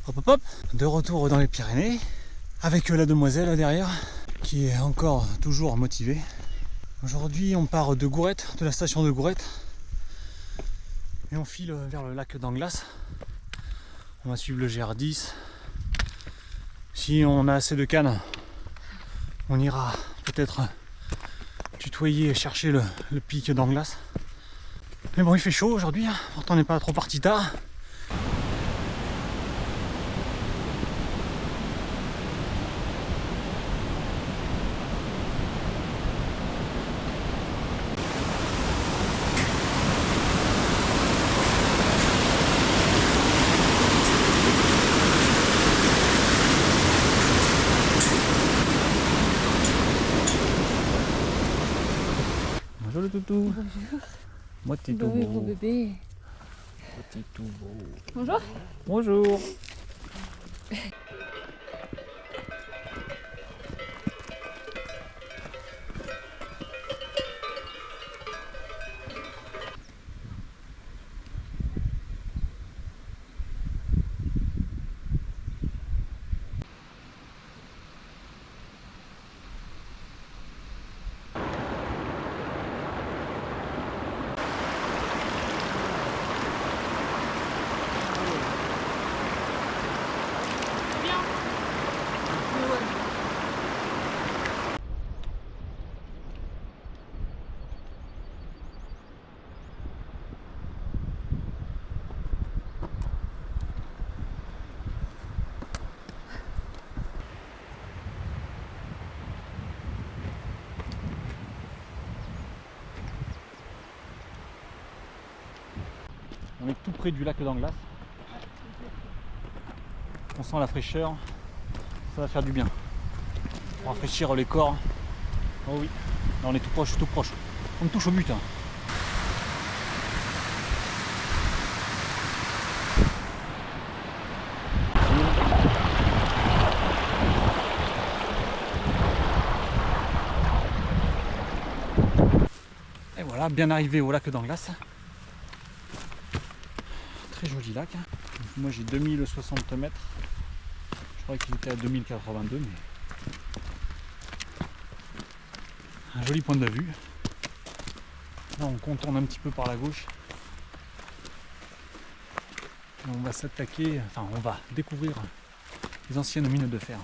Hop hop hop, de retour dans les Pyrénées, avec la demoiselle là derrière, qui est encore toujours motivée. Aujourd'hui on part de Gourette, de la station de Gourette, et on file vers le lac d'Anglas. On va suivre le GR10. Si on a assez de cannes, on ira peut-être tutoyer et chercher le pic d'Anglas. Mais bon, il fait chaud aujourd'hui, hein. Pourtant on n'est pas trop parti tard. Bonjour le toutou. Bonjour. Moi t'es tout Beau beau. bébé. Moi t'es tout beau. Bonjour. Bonjour. On est tout près du lac d'Anglas. On sent la fraîcheur. Ça va faire du bien. Pour rafraîchir les corps. Oh oui. Là on est tout proche, tout proche. On touche au but. Hein. Et voilà, bien arrivé au lac d'Anglas. Très joli lac. Moi j'ai 2060 mètres. Je croyais qu'il était à 2082, mais un joli point de vue. Là on contourne un petit peu par la gauche. Et on va s'attaquer, enfin on va découvrir les anciennes mines de fer.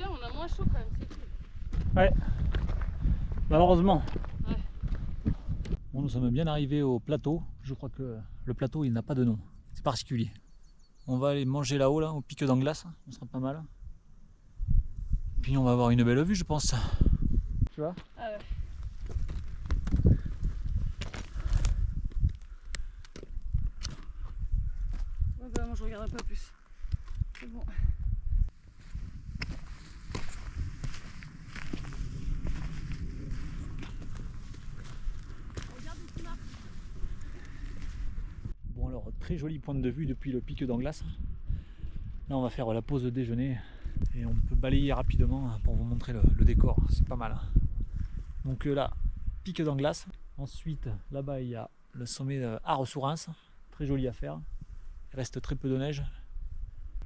On a moins chaud quand même, c'est cool. Ouais, malheureusement. Ouais. Bon, nous sommes bien arrivés au plateau. Je crois que le plateau il n'a pas de nom. C'est particulier. On va aller manger là-haut, là, au pic d'Anglas. On sera pas mal. Puis on va avoir une belle vue, je pense. Tu vois? Ah ouais. Ouais bah moi je regarde pas plus. C'est bon. Bon alors, très joli point de vue depuis le pic d'Anglas. Là on va faire la pause de déjeuner et on peut balayer rapidement pour vous montrer le décor, c'est pas mal. Donc là, pic d'Anglas. Ensuite, là-bas il y a le sommet Arres-sur-Reims, très joli à faire. Il reste très peu de neige.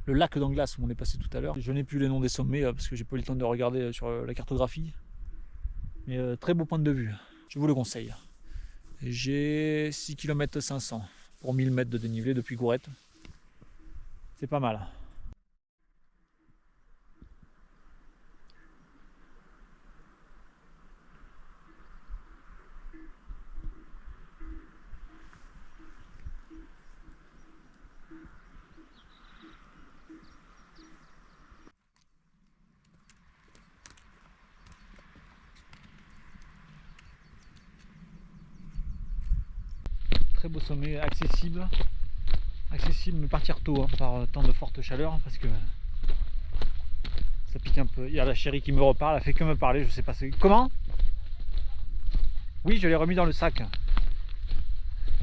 Le lac d'Anglas où on est passé tout à l'heure. Je n'ai plus les noms des sommets parce que j'ai pas eu le temps de regarder sur la cartographie. Mais très beau point de vue, je vous le conseille. J'ai 6 km 500 pour 1000 mètres de dénivelé depuis Gourette. C'est pas mal. Très beau sommet, accessible. Accessible, mais partir tôt hein, par temps de forte chaleur parce que ça pique un peu. Il y a la chérie qui me reparle, elle fait que me parler, je sais pas c'est. Comment? Oui, je l'ai remis dans le sac.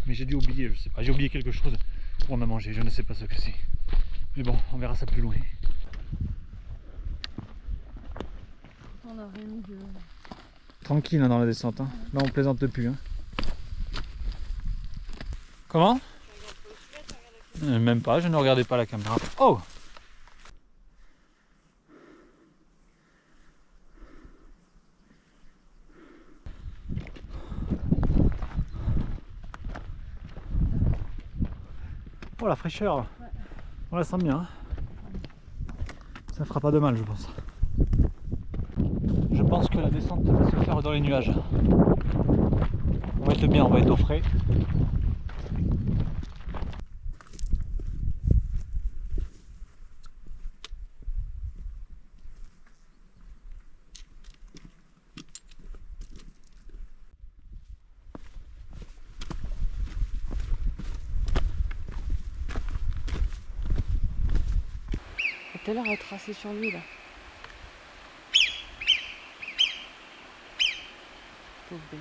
Mais j'ai dû oublier, je sais pas, j'ai oublié quelque chose. On a mangé, je ne sais pas ce que c'est. Mais bon, on verra ça plus loin. On a rien mis de... Tranquille hein, dans la descente, hein. Là on plaisante plus. Hein. Comment? Même pas, je ne regardais pas la caméra. Oh! Oh la fraîcheur! Ouais. On la sent bien. Hein. Ça fera pas de mal je pense. Je pense que la descente va se faire dans les nuages. On va être bien, on va être au frais. Tout à l'heure, elle traçait sur lui là. Pauvre bête.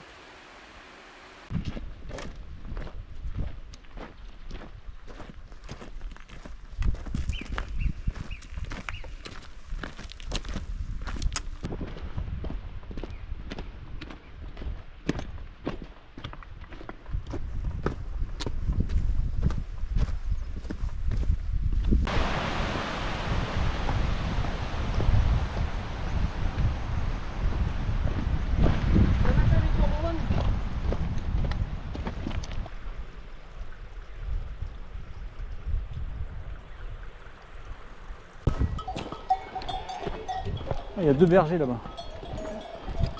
Il y a deux bergers là-bas.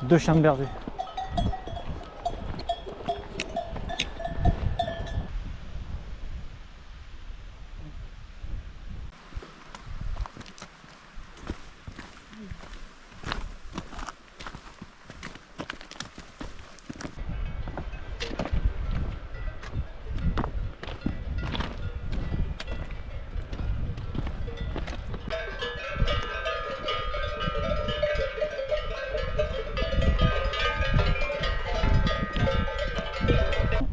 Deux chiens de berger.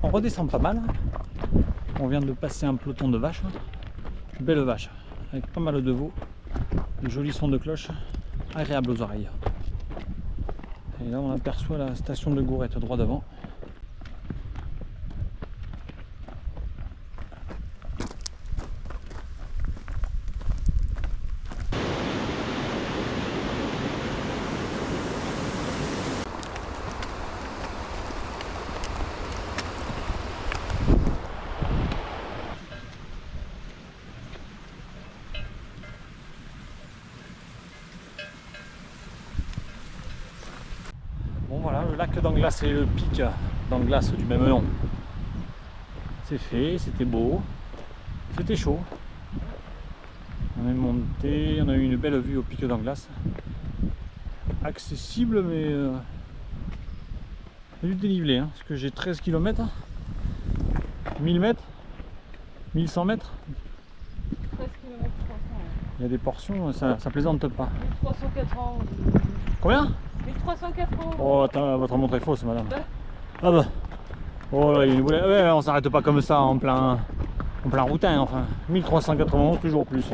On redescend pas mal. On vient de passer un peloton de vaches. Belle vache, avec pas mal de veaux. De jolis sons de cloche, agréables aux oreilles. Et là on aperçoit la station de Gourette droit devant. Bon voilà, le lac d'Anglas et le pic d'Anglas du même nom. C'est fait, c'était beau, c'était chaud. On est monté, on a eu une belle vue au pic d'Anglas. Accessible mais il y a du dénivelé, hein, parce que j'ai 13 km, 1000 mètres, 1100 mètres. 13 km 300. Il y a des portions, ça plaisante pas. 1380. Combien? 1380. Oh, attends, votre montre est fausse, madame. Ah bah. Oh là, il voulait... ouais, on s'arrête pas comme ça en plein routin, enfin. 1391, toujours plus.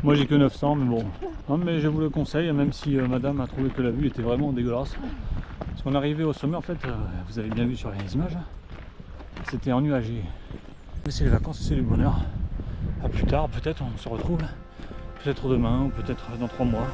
Moi j'ai que 900, mais bon. Non, mais je vous le conseille, même si madame a trouvé que la vue était vraiment dégueulasse. Parce qu'on est arrivé au sommet, en fait, vous avez bien vu sur les images, c'était ennuagé. C'est les vacances, c'est le bonheur. À plus tard, peut-être, on se retrouve. Peut-être demain, ou peut-être dans 3 mois.